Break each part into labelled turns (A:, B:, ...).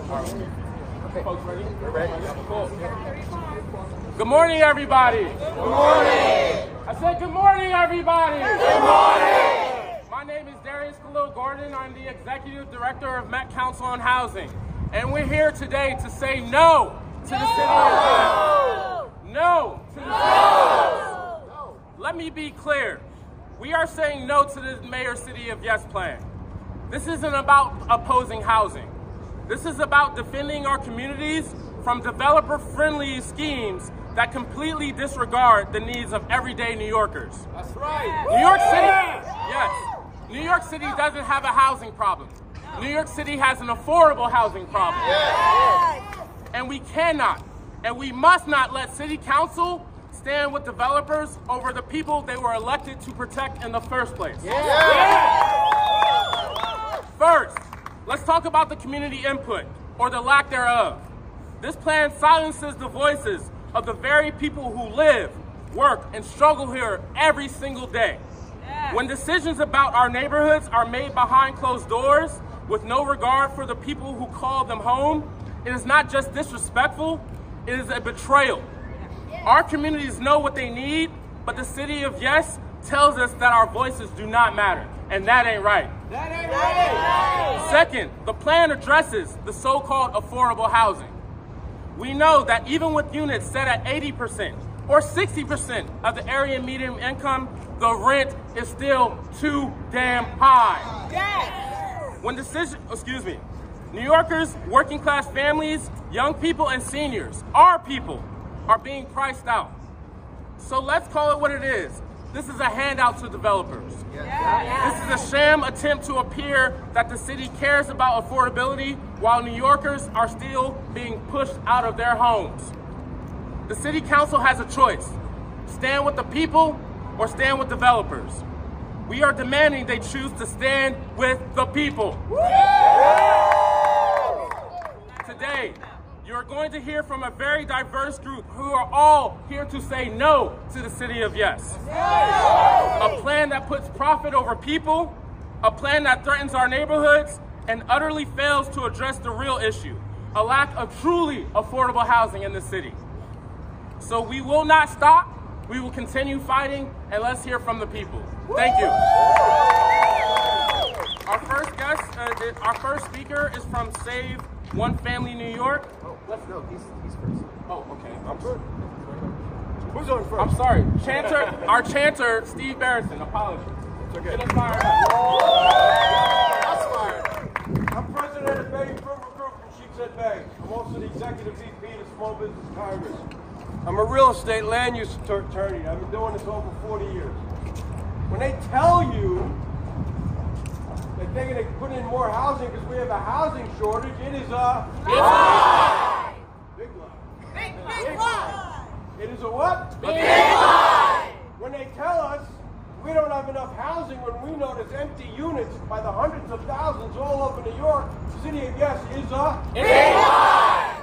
A: Folks ready? We're ready. Cool. Good morning, everybody. Good morning. I said good morning, everybody. Good morning. My name is Darius Khalil Gordon. I'm the Executive Director of Met Council on Housing. And we're here today to say no to the city of Yes. No to the city of Yes. Let me be clear. We are saying no to the Mayor's City of Yes plan. This isn't about opposing housing. This is about defending our communities from developer-friendly schemes that completely disregard the needs of everyday New Yorkers. That's right. New York City, yes. New York City doesn't have a housing problem. New York City has an affordable housing problem. And we cannot, and we must not let City Council stand with developers over the people they were elected to protect in the first place. First, let's talk about the community input, or the lack thereof. This plan silences the voices of the very people who live, work, and struggle here every single day. When decisions about our neighborhoods are made behind closed doors with no regard for the people who call them home, it is not just disrespectful, it is a betrayal. Our communities know what they need, but the City of Yes tells us that our voices do not matter, and that ain't right. That ain't right. Second, the plan addresses the so-called affordable housing. We know that even with units set at 80% or 60% of the area median income, the rent is still too damn high. When New Yorkers, working class families, young people, and seniors, our people, are being priced out. So let's call it what it is. This is a handout to developers. This is a sham attempt to appear that the city cares about affordability while New Yorkers are still being pushed out of their homes. The City Council has a choice: stand with the people or stand with developers. We are demanding they choose to stand with the people. Today, you're going to hear from a very diverse group who are all here to say no to the City of Yes. A plan that puts profit over people, a plan that threatens our neighborhoods, and utterly fails to address the real issue, a lack of truly affordable housing in the city. So we will not stop, we will continue fighting, and let's hear from the people. Thank you. Our first speaker is from Save One Family New York.
B: Let's go. He's first.
A: Oh, okay.
B: I'm good. Who's on first?
A: I'm sorry. Our chanter, Steve Barrison. Apologies.
B: It's okay.
A: Get us fired up.
B: That's fired. I'm president of Bay Improvement Group from Sheepshead Bay. I'm also the executive VP of Small Business Congress. I'm a real estate land use attorney. I've been doing this over 40 years. When they tell you that they're going to put in more housing because we have a housing shortage, it is a big lie. Big lie. Big lie. It is a what? Big lie. When they tell us we don't have enough housing when we know there's empty units by the hundreds of thousands all over New York, the City of Yes is a big lie.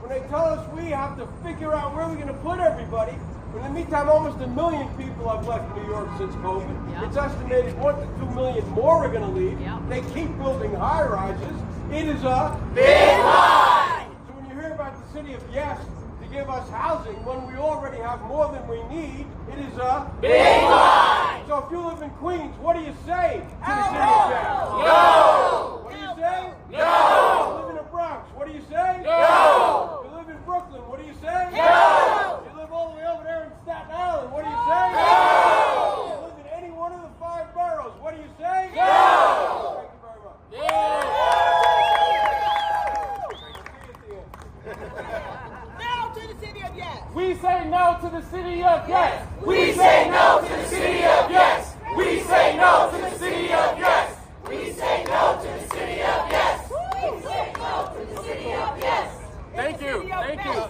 B: When they tell us we have to figure out where we're going to put everybody, in the meantime, almost 1 million people have left New York since COVID. It's estimated 1 to 2 million more are going to leave. They keep building high-rises. It is a big lie. So when you hear about the City of Yes to give us housing when we already have more than we need, it is a big lie. So if you live in Queens, what do you say to the City of Yes? No. What do you say? No. You live in the Bronx, what do you say? No. You live in Brooklyn, what do you say? No. You live all the way over there in Staten Island, what do you say? No. You live in any one of the 5 boroughs, what do you say? No. Thank you very much. Yeah.
C: No to the City of Yes.
A: We say no to the City of Yes.
D: We say no to the City of Yes. We say no to the City of Yes. We say no to the City of Yes. We say no to the City of Yes.
A: Thank you. Thank you.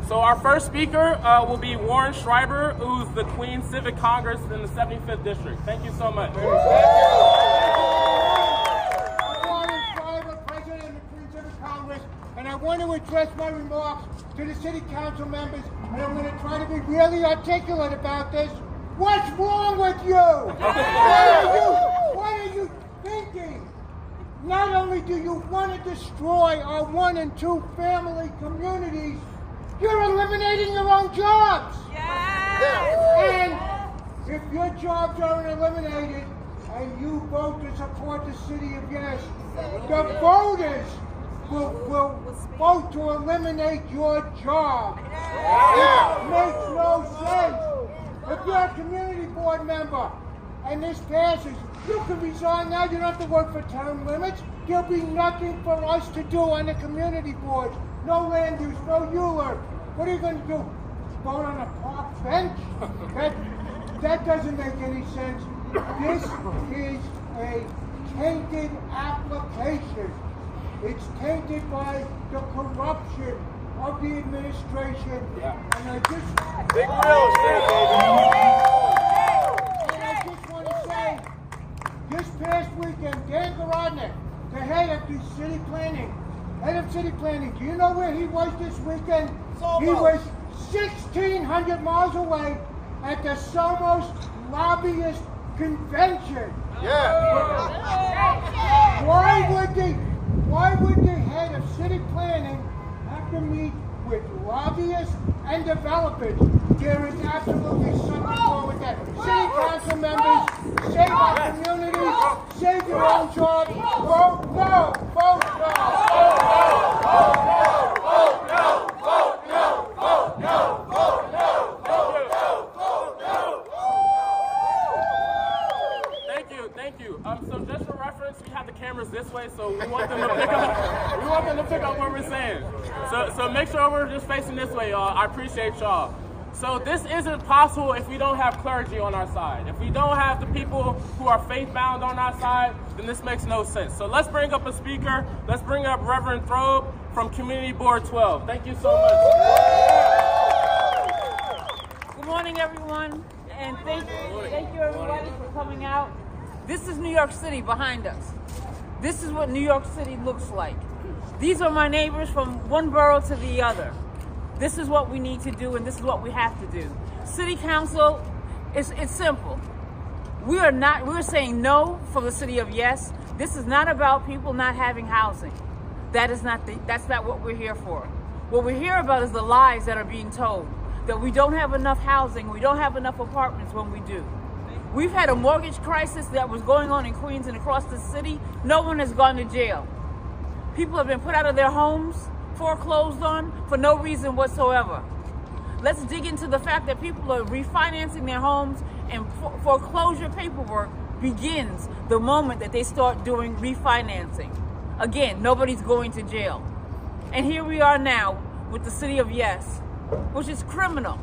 A: So our first speaker will be Warren Schreiber, who's the Queens Civic Congress in the 75th District. Thank you so much.
E: I'm Warren Schreiber, President of the Queens Civic Congress, and I want to address my remarks to the City Council members, and I'm going to try to be really articulate about this. What's wrong with you? What are you thinking? Not only do you want to destroy our 1 and 2 family communities, you're eliminating your own jobs. And if your jobs aren't eliminated and you vote to support the city of Yes, the voters will vote to eliminate your job. It makes no sense. If you're a community board member and this passes, you can resign now. You don't have to work for term limits. There'll be nothing for us to do on the community board. No land use, no ULURP. What are you going to do? Vote on a park bench? That doesn't make any sense. This is a tainted application. It's tainted by the corruption of the administration. And I just...
B: Big real estate, baby.
E: And I just want to say, this past weekend, Dan Garodnick, the head of the city planning, do you know where he was this weekend? He was 1,600 miles away at the Somos Lobbyist Convention. Why would the head of city planning have to meet with lobbyists and developers? There is absolutely something wrong with that. City council members, save our communities, save your own jobs. Vote no! Vote no! Vote no! Vote no! Vote no! Vote no! Vote no! Vote no! Vote no!
A: Thank you. So just for reference, we have the cameras this way, so we want them to pick up. We want them to pick up what we're saying. So make sure we're just facing this way, y'all. I appreciate y'all. So this isn't possible if we don't have clergy on our side. If we don't have the people who are faith-bound on our side, then this makes no sense. So let's bring up a speaker. Let's bring up Reverend Thorbs from Community Board 12. Thank you so much.
F: Good morning, everyone, and thank you everybody for coming out. This is New York City behind us. This is what New York City looks like. These are my neighbors from one borough to the other. This is what we need to do, and this is what we have to do. City Council, it's simple. We're saying no for the city of Yes. This is not about people not having housing. That's not what we're here for. What we're here about is the lies that are being told, that we don't have enough housing, we don't have enough apartments when we do. We've had a mortgage crisis that was going on in Queens and across the city. No one has gone to jail. People have been put out of their homes, foreclosed on, for no reason whatsoever. Let's dig into the fact that people are refinancing their homes, and foreclosure paperwork begins the moment that they start doing refinancing. Again, nobody's going to jail. And here we are now with the city of Yes, which is criminal,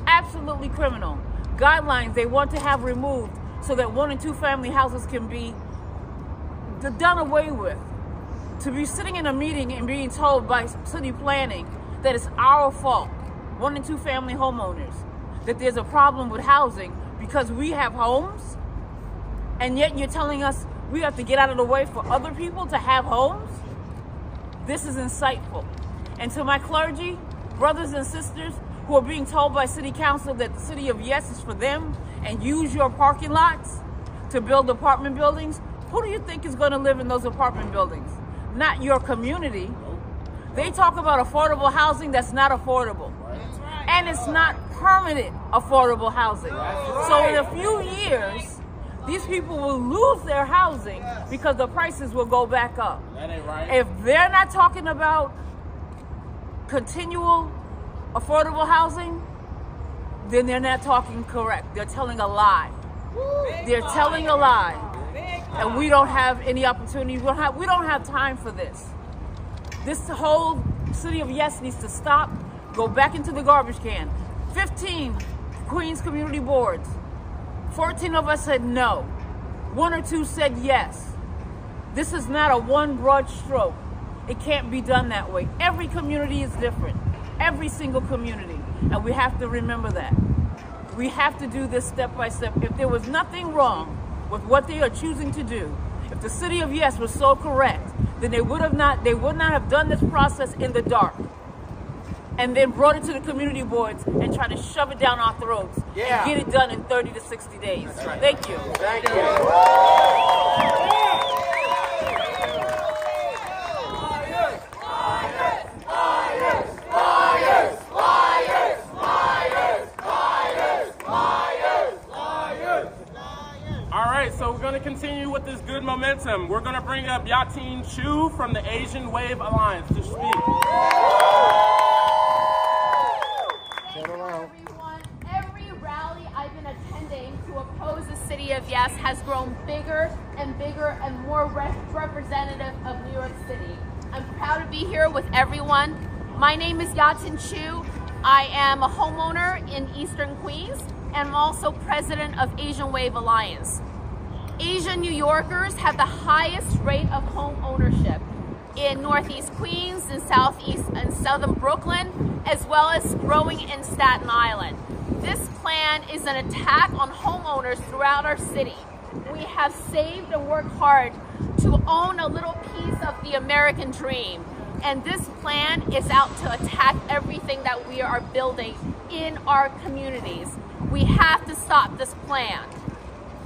F: absolutely criminal. Guidelines they want to have removed so that 1 and 2 family houses can be done away with. To be sitting in a meeting and being told by city planning that it's our fault, 1 and 2 family homeowners, that there's a problem with housing because we have homes, and yet you're telling us we have to get out of the way for other people to have homes? This is insightful. And to my clergy, brothers and sisters who are being told by city council that the city of Yes is for them and use your parking lots to build apartment buildings, who do you think is going to live in those apartment buildings? Not your community. They talk about affordable housing that's not affordable. And it's not permanent affordable housing. So in a few years, these people will lose their housing because the prices will go back up.
A: That ain't right.
F: If they're not talking about continual affordable housing, then they're not talking correct. They're telling a lie. They're telling a lie. And we don't have any opportunity. We don't have time for this. This whole city of Yes needs to stop, go back into the garbage can. 15 Queens community boards. 14 of us said no. 1 or 2 said yes. This is not a one broad stroke. It can't be done that way. Every community is different. Every single community. And we have to remember that. We have to do this step by step. If there was nothing wrong with what they are choosing to do, if the city of Yes was so correct, then they would not have done this process in the dark. and then brought it to the community boards and tried to shove it down our throats and get it done in 30 to 60 days. Right. Thank you.
B: Thank you.
A: So we're going to continue with this good momentum. We're going to bring up Yiatin Chu from the Asian Wave Alliance to speak.
G: Everyone, every rally I've been attending to oppose the city of Yes has grown bigger and bigger and more representative of New York City. I'm proud to be here with everyone. My name is Yiatin Chu. I am a homeowner in Eastern Queens, and I'm also president of Asian Wave Alliance. Asian New Yorkers have the highest rate of home ownership in Northeast Queens, in Southeast and Southern Brooklyn, as well as growing in Staten Island. This plan is an attack on homeowners throughout our city. We have saved and worked hard to own a little piece of the American dream. And this plan is out to attack everything that we are building in our communities. We have to stop this plan.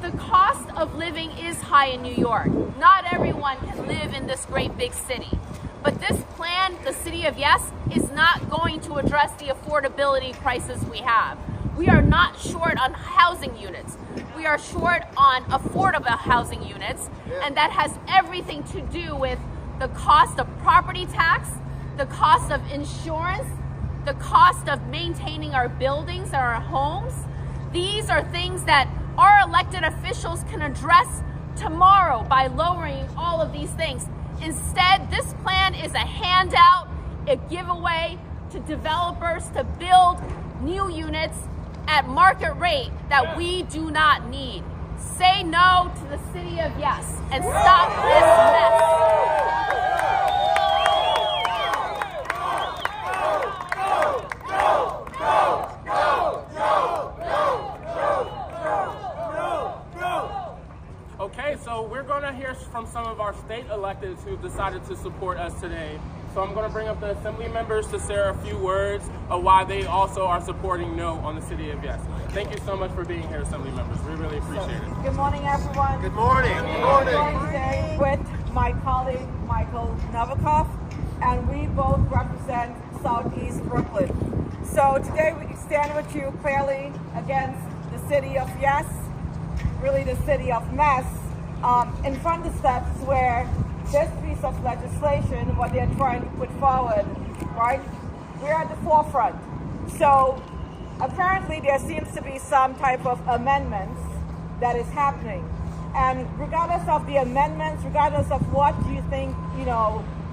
G: The cost of living is high in New York. Not everyone can live in this great big city. But this plan, the city of Yes, is not going to address the affordability crisis we have. We are not short on housing units. We are short on affordable housing units, and that has everything to do with the cost of property tax, the cost of insurance, the cost of maintaining our buildings or our homes. These are things that our elected officials can address tomorrow by lowering all of these things. Instead, this plan is a handout, a giveaway to developers to build new units at market rate that we do not need. Say no to the city of Yes and stop this mess.
A: Okay, so we're going to hear from some of our state electeds who've decided to support us today. So I'm going to bring up the assembly members to share a few words of why they also are supporting no on the city of Yes. Thank you so much for being here, assembly members. We really appreciate it.
H: Good morning, everyone.
B: Good morning. Good morning.
H: I'm today with my colleague, Novakhov, and we both represent Southeast Brooklyn. So today we stand with you clearly against the city of Yes, really the city of mess, in front of the steps where this piece of legislation, what they're trying to put forward, right? We're at the forefront. So apparently there seems to be some type of amendments that is happening. And regardless of the amendments, regardless of what you think,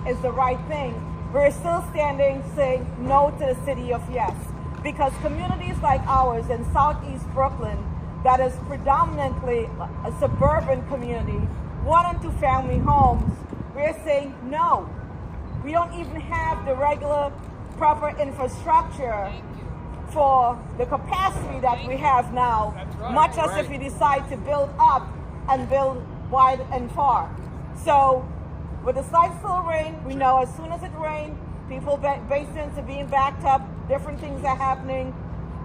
H: is the right thing, we're still standing saying no to the city of Yes. Because communities like ours in Southeast Brooklyn, that is predominantly a suburban community, 1 and 2 family homes, we're saying no. We don't even have the regular proper infrastructure for the capacity that we have now, much as if we decide to build up and build wide and far. So with the slight still rain, we know as soon as it rains, people basins are being backed up, different things are happening.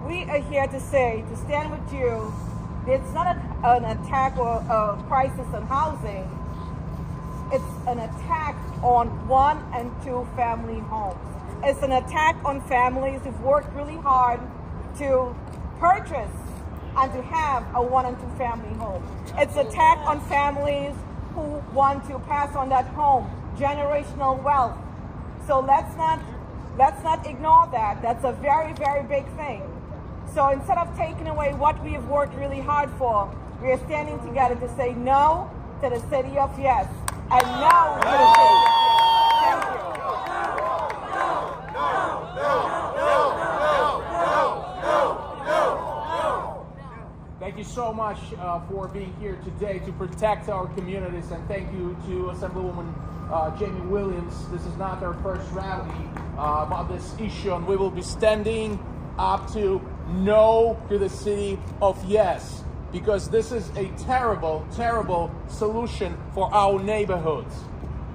H: We are here to say, to stand with you, it's not an attack or a crisis on housing. It's an attack on 1 and 2 family homes. It's an attack on families who've worked really hard to purchase and to have a 1 and 2 family home. It's an attack on families who want to pass on that home, generational wealth. So let's not ignore that. That's a very, very big thing. So instead of taking away what we have worked really hard for, we are standing together to say no to the city of Yes and no to the city. Thank you.
I: Thank you so much for being here today to protect our communities, and thank you to Assemblywoman Jaime Williams. This is not our first rally about this issue, and we will be standing up to no to the city of Yes, because this is a terrible, terrible solution for our neighborhoods.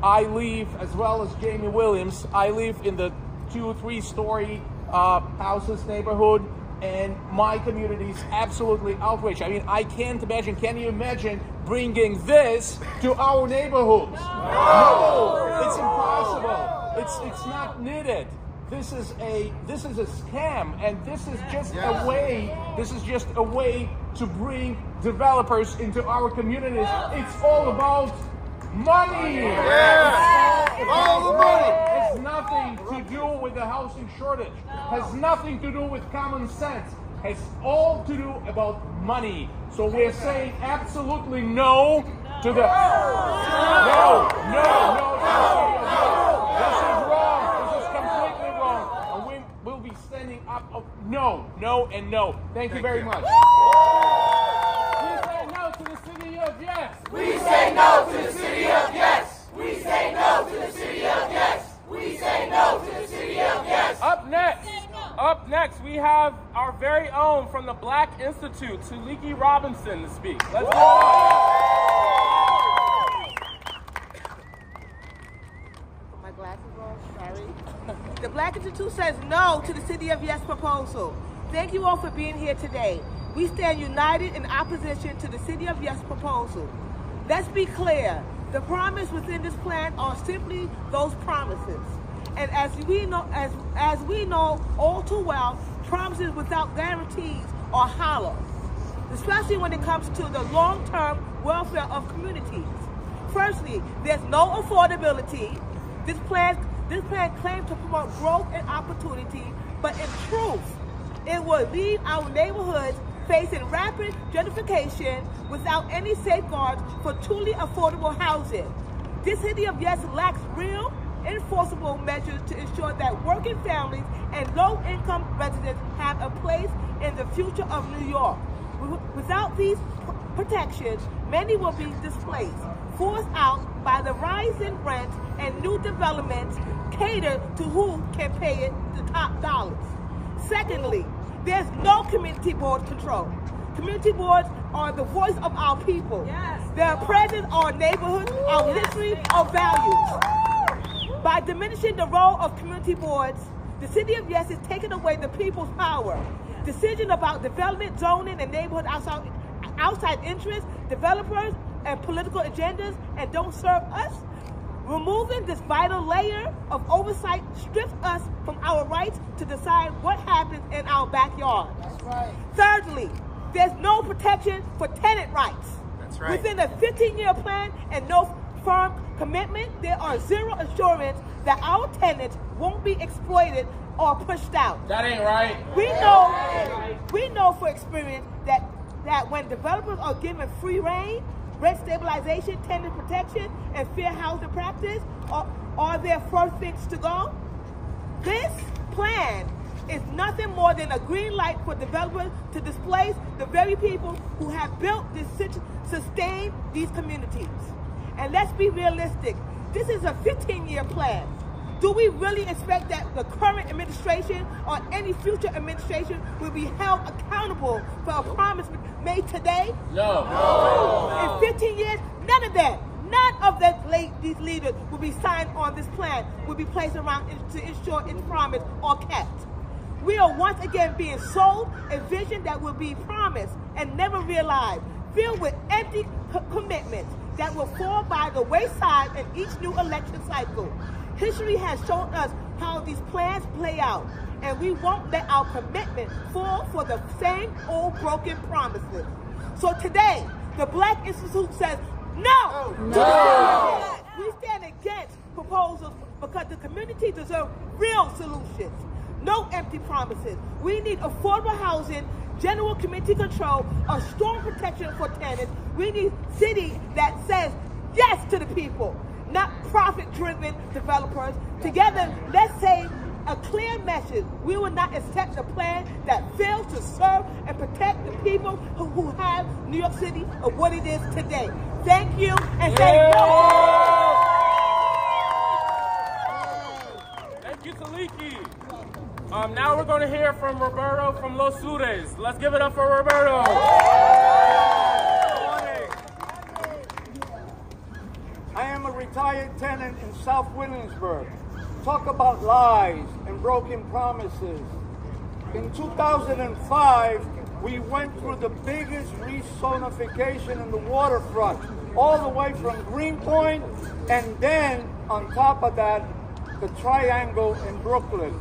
I: I live, as well as Jaime Williams, I live in the 2-3 story houses neighborhood, and my community is absolutely outraged. I mean, I can't imagine. Can you imagine bringing this to our neighborhoods? No, it's impossible. It's not needed. This is a scam, and this is just a way. This is just a way to bring developers into our communities. It's all about money. All the money. It has nothing to do with the housing shortage. Has nothing to do with common sense. Has all to do about money. So we're saying absolutely no to the no. This is wrong. This is completely wrong. And we will be standing up. No, and no. Thank you very much.
A: We say no to the city of yes.
D: We say no to the city of yes. We say no to the city of yes. We say no to the city of yes.
A: Up next, we have our very own from the Black Institute, Tuulikki Robertson, to speak. Let's go.
C: My glasses on, sorry. The Black Institute says no to the City of Yes proposal. Thank you all for being here today. We stand united in opposition to the City of Yes proposal. Let's be clear. The promise within this plan are simply those promises. And as we know all too well, promises without guarantees are hollow, especially when it comes to the long-term welfare of communities. Firstly, there's no affordability. This plan claims to promote growth and opportunity, but in truth, it will leave our neighborhoods facing rapid gentrification without any safeguards for truly affordable housing. This City of Yes lacks real, enforceable measures to ensure that working families and low-income residents have a place in the future of New York. Without these protections, many will be displaced, forced out by the rise in rent, and new developments cater to who can pay it the top dollars. Secondly, there's no community board control. Community boards are the voice of our people. Yes. Their presence, our neighborhood, our history, our values. By diminishing the role of community boards, the City of Yes is taking away the people's power. Decisions about development, zoning, and neighborhood outside interests, developers, and political agendas, and don't serve us. Removing this vital layer of oversight strips us from our rights to decide what happens in our backyard. That's right. Thirdly, there's no protection for tenant rights. That's right. Within a 15-year plan and no firm commitment, there are zero assurance that our tenants won't be exploited or pushed out.
A: That ain't right.
C: We know for experience that when developers are given free reign, rent stabilization, tenant protection, and fair housing practice are their first things to go. This plan is nothing more than a green light for developers to displace the very people who have built this, sustain these communities. And let's be realistic. This is a 15-year plan. Do we really expect that the current administration or any future administration will be held accountable for a promise made today? No. In 15 years, none of that. None of these leaders will be signed on this plan, will be placed around to ensure its promise or kept. We are once again being sold a vision that will be promised and never realized, filled with empty commitments that will fall by the wayside in each new election cycle. History has shown us how these plans play out, and we won't let our commitment fall for the same old broken promises. So today, the Black Institute says no. No. We stand against proposals because the community deserves real solutions, no empty promises. We need affordable housing, general community control, a strong protection for tenants. We need a city that says yes to the people, not profit-driven developers. Together, let's say a clear message. We will not accept a plan that fails to serve and protect the people who have New York City of what it is today. Thank you, and thank you.
A: Thank you, Tuulikki. Now we're going to hear from Roberto from Los Sures. Let's give it up for Roberto.
E: I am a retired tenant in South Williamsburg. talk about lies and broken promises. In 2005, we went through the biggest rezonification in the waterfront, all the way from Greenpoint, and then on top of that, the Triangle in Brooklyn.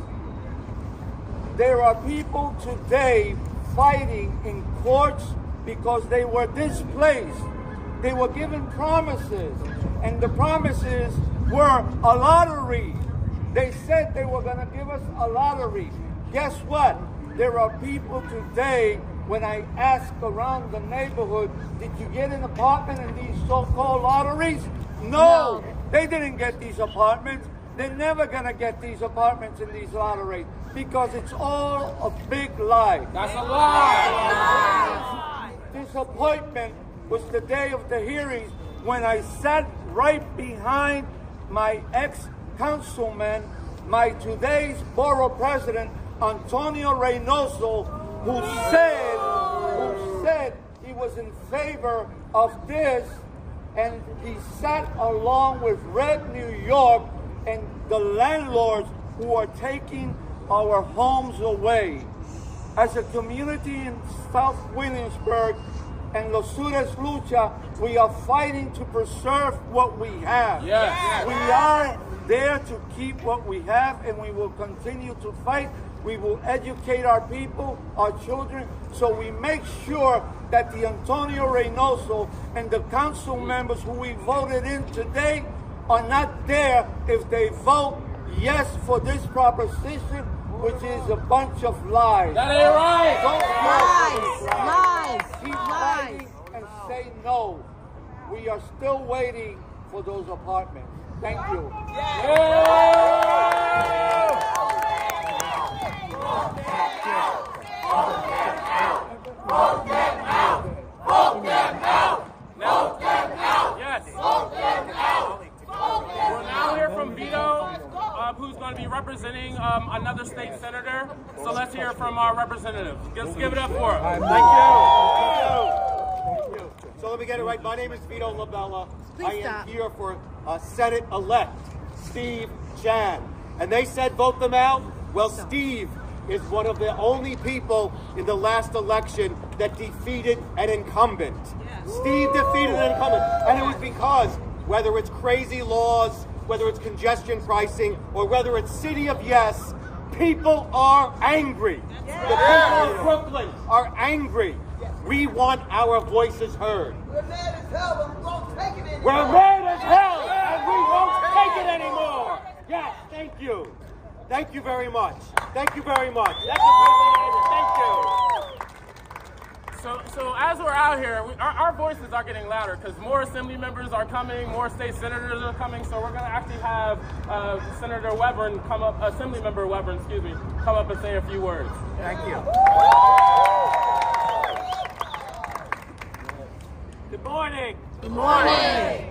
E: There are people today fighting in courts because they were displaced. They were given promises, and the promises were a lottery. They said they were going to give us a lottery. Guess what? There are people today, when I ask around the neighborhood, did you get an apartment in these so-called lotteries? No, they didn't get these apartments. They're never going to get these apartments in these lotteries because it's all a big lie.
A: That's a lie.
E: This appointment was the day of the hearings when I sat right behind my ex-councilman, my today's borough president, Antonio Reynoso, who said he was in favor of this, and he sat along with Red New York and the landlords who are taking our homes away. As a community in South Williamsburg and Los Sudes Lucha, we are fighting to preserve what we have.
A: Yes.
E: We are there to keep what we have, and we will continue to fight. We will educate our people, our children, so we make sure that the Antonio Reynoso and the council members who we voted in today are not there if they vote yes for this proposition, which is a bunch of lies.
A: That ain't right.
E: Lies. Keep fighting and say no. We are still waiting for those apartments. Thank you.
A: Yes. We'll now hear from Vito, who's going to be representing another state senator. So let's hear from our representative. Let's give it up for him.
J: Thank you. So let me get it right. My name is Vito LaBella. I am here for Senate-elect Steve Chan. And they said vote them out. Well, Steve is one of the only people in the last election that defeated an incumbent. Steve defeated an incumbent. And it was because whether it's crazy laws, whether it's congestion pricing, or whether it's City of Yes, people are angry. The people of Brooklyn are angry. We want our voices heard.
D: We're mad as hell, but we won't take it anymore.
J: We're mad as hell, and we won't take it anymore. Yes, thank you. Thank you very much. Thank you very much. That's a great way to end it. Thank you.
A: So as we're out here, our voices are getting louder because more assembly members are coming, more state senators are coming. So we're going to actually have Senator Weprin come up, Assemblymember Weprin, come up and say a few words.
J: Thank you.
K: Good morning.
D: Good morning.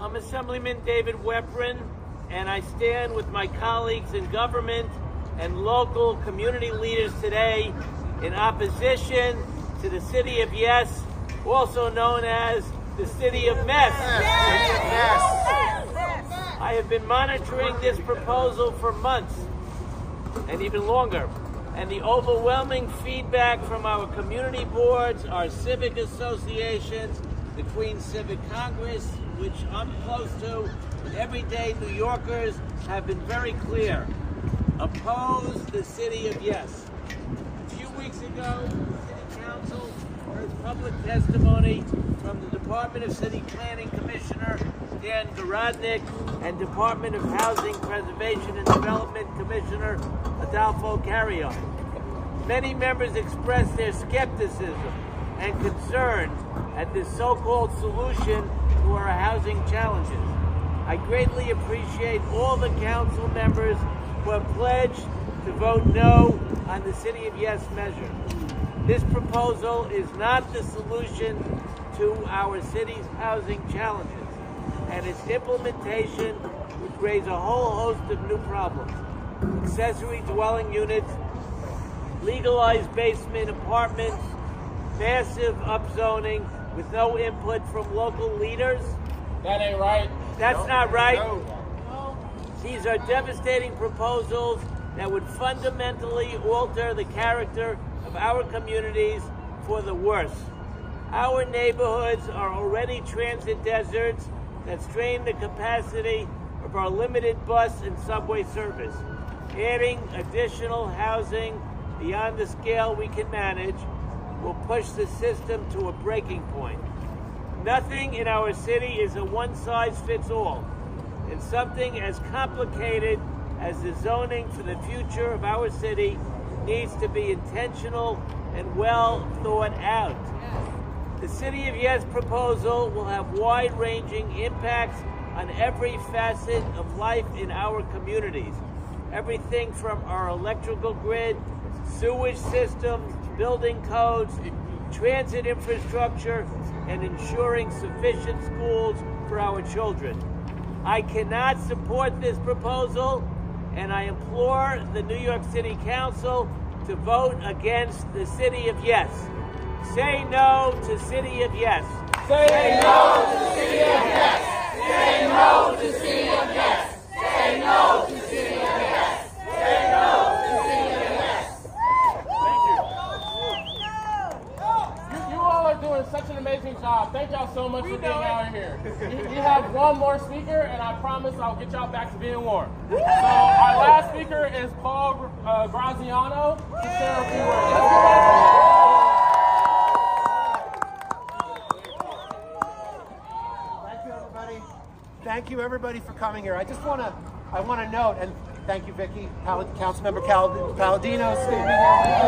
K: I'm Assemblyman David Weprin, and I stand with my colleagues in government and local community leaders today in opposition to the City of Yes, also known as the City of Mess. I have been monitoring this proposal for months and even longer, and the overwhelming feedback from our community boards, our civic associations, the Queens Civic Congress, which I'm close to, and everyday New Yorkers have been very clear. Oppose the City of Yes. A few weeks ago, City Council heard public testimony from the Department of City Planning Commissioner Dan Garodnick and Department of Housing Preservation and Development Commissioner Adolfo Carrion. Many members expressed their skepticism and concern at this so-called solution to our housing challenges. I greatly appreciate all the council members who have pledged to vote no on the City of Yes measure. This proposal is not the solution to our city's housing challenges, and its implementation would raise a whole host of new problems. Accessory dwelling units, legalized basement apartments, massive upzoning with no input from local leaders.
A: That ain't right.
K: That's not right. These are devastating proposals that would fundamentally alter the character of our communities for the worse. Our neighborhoods are already transit deserts that strain the capacity of our limited bus and subway service. Adding additional housing beyond the scale we can manage will push the system to a breaking point. Nothing in our city is a one-size-fits-all, and something as complicated as the zoning for the future of our city needs to be intentional and well thought out. The City of Yes proposal will have wide-ranging impacts on every facet of life in our communities. Everything from our electrical grid, sewage systems, building codes, transit infrastructure, and ensuring sufficient schools for our children. I cannot support this proposal, and I implore the New York City Council to vote against the City of Yes. Say no to City of Yes.
D: Say no to the City of Yes. Say no to the City of Yes. Say no to the City of Yes. Say no to the City of Yes.
A: Thank you. You all are doing such an amazing job. Thank y'all so much for being out here. We have one more speaker, and I promise I'll get y'all back to being warm. So our last speaker is Paul Graziano to share a few words.
L: Thank you, everybody, for coming here. I want to note, and thank you, Vickie, Councilmember Paladino, standing there, and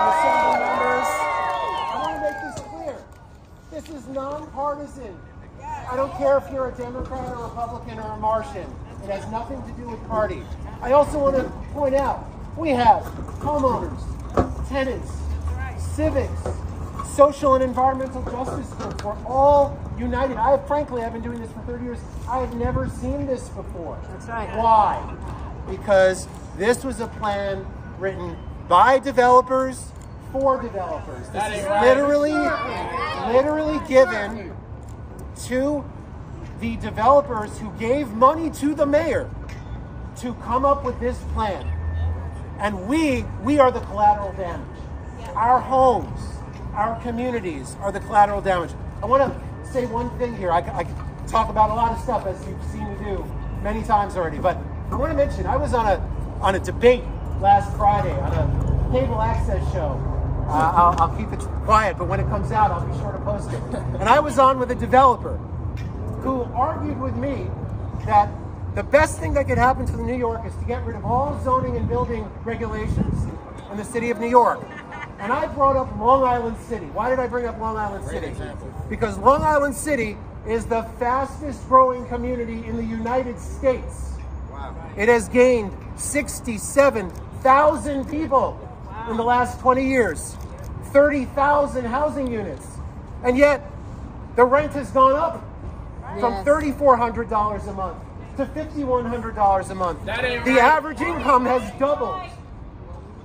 L: assembly members. I want to make this clear. This is nonpartisan. I don't care if you're a Democrat, or a Republican, or a Martian. It has nothing to do with party. I also want to point out, we have homeowners, tenants, civics, social and environmental justice groups. We're all united. Frankly, I've been doing this for 30 years. I have never seen this before. That's right. Why? Because this was a plan written by developers for developers. This is literally given to the developers who gave money to the mayor to come up with this plan. And we are the collateral damage. Our homes, our communities are the collateral damage. I want to say one thing here. I talk about a lot of stuff, as you've seen me do many times already, but I want to mention I was on a debate last Friday on a cable access show. I'll keep it quiet, but when it comes out, I'll be sure to post it. And I was on with a developer who argued with me that the best thing that could happen to New York is to get rid of all zoning and building regulations in the city of New York. And I brought up Long Island City. Why did I bring up Long Island City? Because Long Island City is the fastest growing community in the United States. Wow. It has gained 67,000 people in the last 20 years, 30,000 housing units. And yet the rent has gone up from $3,400 a month to $5,100 a month. The average income has doubled.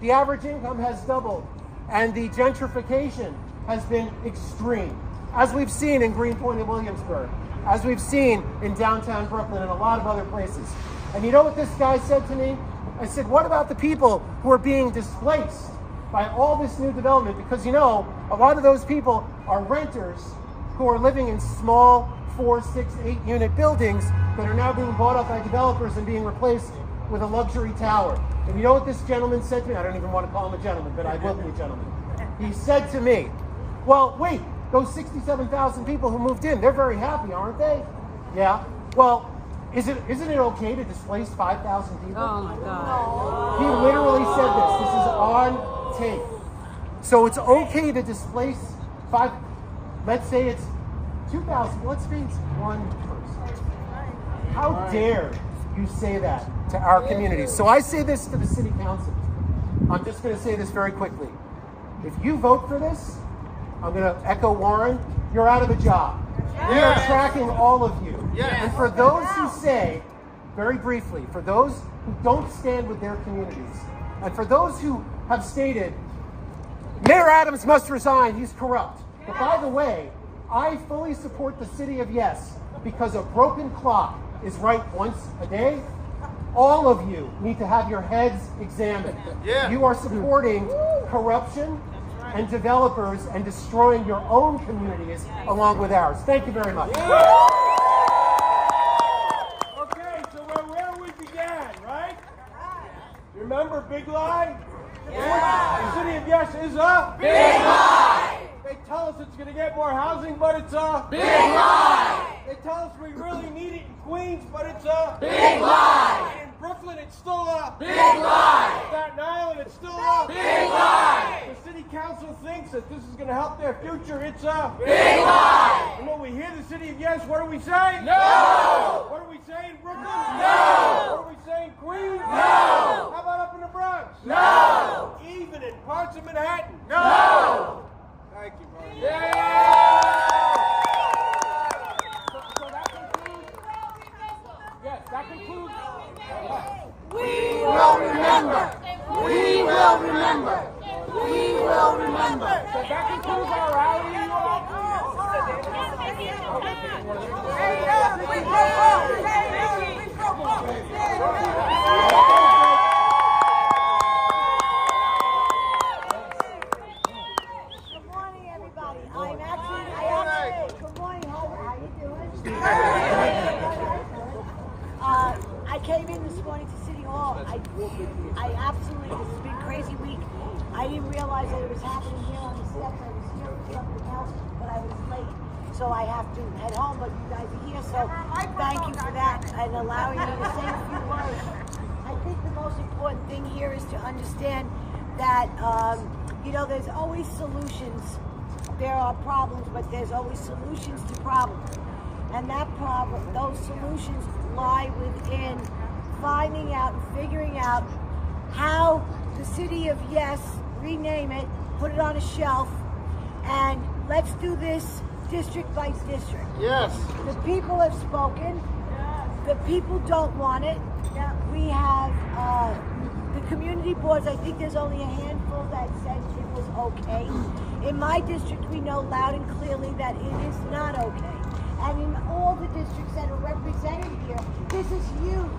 L: The average income has doubled. And the gentrification has been extreme, as we've seen in Greenpoint and Williamsburg, as we've seen in downtown Brooklyn and a lot of other places. And you know what this guy said to me? I said, what about the people who are being displaced by all this new development? Because, you know, a lot of those people are renters who are living in small 4, 6, 8 unit buildings that are now being bought up by developers and being replaced with a luxury tower. And you know what this gentleman said to me? I don't even want to call him a gentleman, but I will be a gentleman. He said to me, well, wait, those 67,000 people who moved in, they're very happy, aren't they? Yeah. Well, isn't it okay to displace 5,000 people? Oh my God. He literally said this. This is on tape. So it's okay to displace let's say it's 2,000. Let's face one person. How dare you say that to our communities? So I say this to the city council. I'm just going to say this very quickly. If you vote for this, I'm going to echo Warren, you're out of a job. We are tracking all of you. And for those who say, very briefly, for those who don't stand with their communities, and for those who have stated, Mayor Adams must resign, he's corrupt. But by the way, I fully support the City of Yes, because a broken clock is right once a day, all of you need to have your heads examined.
J: Yeah.
L: You are supporting corruption and developers and destroying your own communities along with ours. Thank you very much.
B: Okay, so where we began, right? Remember Big Lie? Yeah. The city of Yes is a
D: big lie.
B: They tell us it's going to get more housing, but it's a
D: big lie.
B: They tell us we really need it in Queens, but it's a
D: big lie.
B: In Brooklyn, it's still a
D: big lie.
B: Staten Island, it's still a
D: big lie.
B: The city council thinks that this is going to help their future. It's a
D: big lie.
B: And when we hear the city of Yes, what do we say?
D: No.
B: What do we say in Brooklyn?
D: No.
B: What do we say in Queens?
D: No.
B: How about up in the Bronx?
D: No.
B: Even in parts of Manhattan?
D: No.
B: Thank you, bro.
I: Yeah. So that concludes. Yes, that concludes.
D: We will remember. We will remember. We will remember.
I: So that concludes our rally.
M: Good morning, everybody. Good morning. How you doing? I came in this morning to City Hall. I absolutely, this has been a crazy week. I didn't realize that it was happening here on the steps. I was here with something else, but I was late. So I have to head home, but you guys are here, so thank you for that and allowing me to say a few words. I think the most important thing here is to understand that, there's always solutions. There are problems, but there's always solutions to problems. And those solutions lie within finding out and figuring out how the city of Yes, rename it, put it on a shelf, and let's do this district by district.
J: Yes.
M: The people have spoken. The people don't want it. We have the community boards. I think there's only a handful that said it was okay. In my district, we know loud and clearly that it is not okay. And in all the districts that are represented here, this is huge.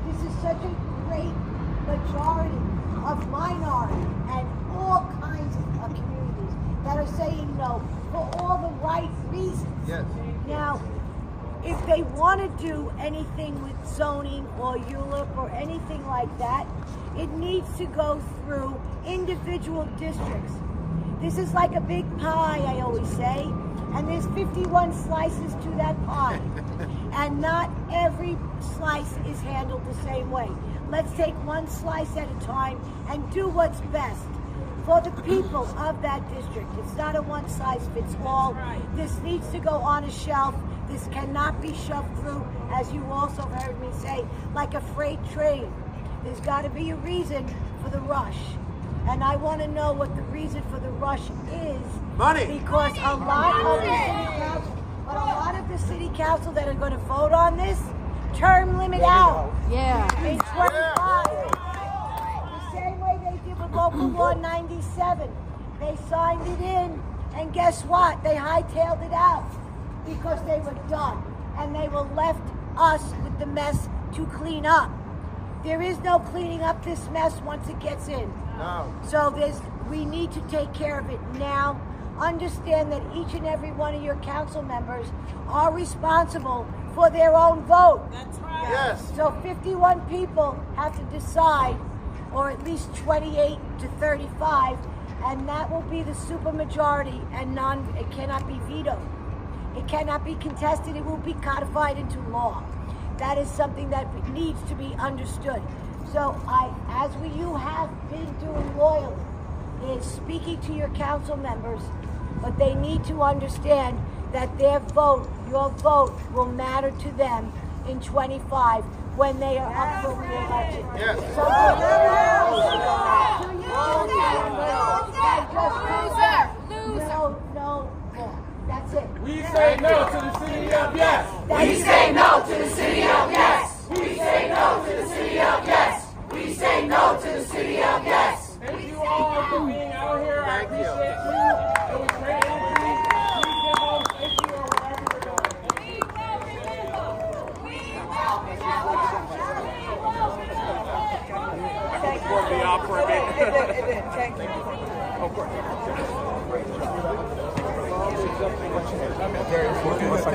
M: This is such a great majority of minority and all kinds of communities that are saying no for all the right reasons.
J: Yes.
M: Now, if they want to do anything with zoning or ULIP or anything like that, it needs to go through individual districts. This is like a big pie, I always say, and there's 51 slices to that pie. And not every slice is handled the same way. Let's take one slice at a time and do what's best for the people of that district. It's not a one-size-fits-all. This needs to go on a shelf. This cannot be shoved through, as you also heard me say, like a freight train. There's got to be a reason for the rush. And I want to know what the reason for the rush is.
J: Money.
M: Because a lot of the city council that are going to vote on this, term limit out.
F: Yeah.
M: In 25. The same way they did with local law 97. They signed it in, and guess what? They hightailed it out because they were done. And they were left us with the mess to clean up. There is no cleaning up this mess once it gets in.
J: No.
M: So we need to take care of it now. Understand that each and every one of your council members are responsible for their own vote.
F: That's right.
J: Yes.
M: So 51 people have to decide, or at least 28 to 35, and that will be the supermajority, and it cannot be vetoed. It cannot be contested. It will be codified into law. That is something that needs to be understood. So you have been doing loyally, is speaking to your council members, but they need to understand that their vote, your vote, will matter to them in 25 when they are up for re-election.
J: Yes.
M: No. That's it.
A: We say no to the city of Yes.
D: We say no to the city of Yes. We say no to the city of Yes. We say no to the city of Yes.
A: Thank you all for being out here. I appreciate you. It was great energy. Please give home. Thank you or wherever you're going. We will remember. We will remember.
N: Darius.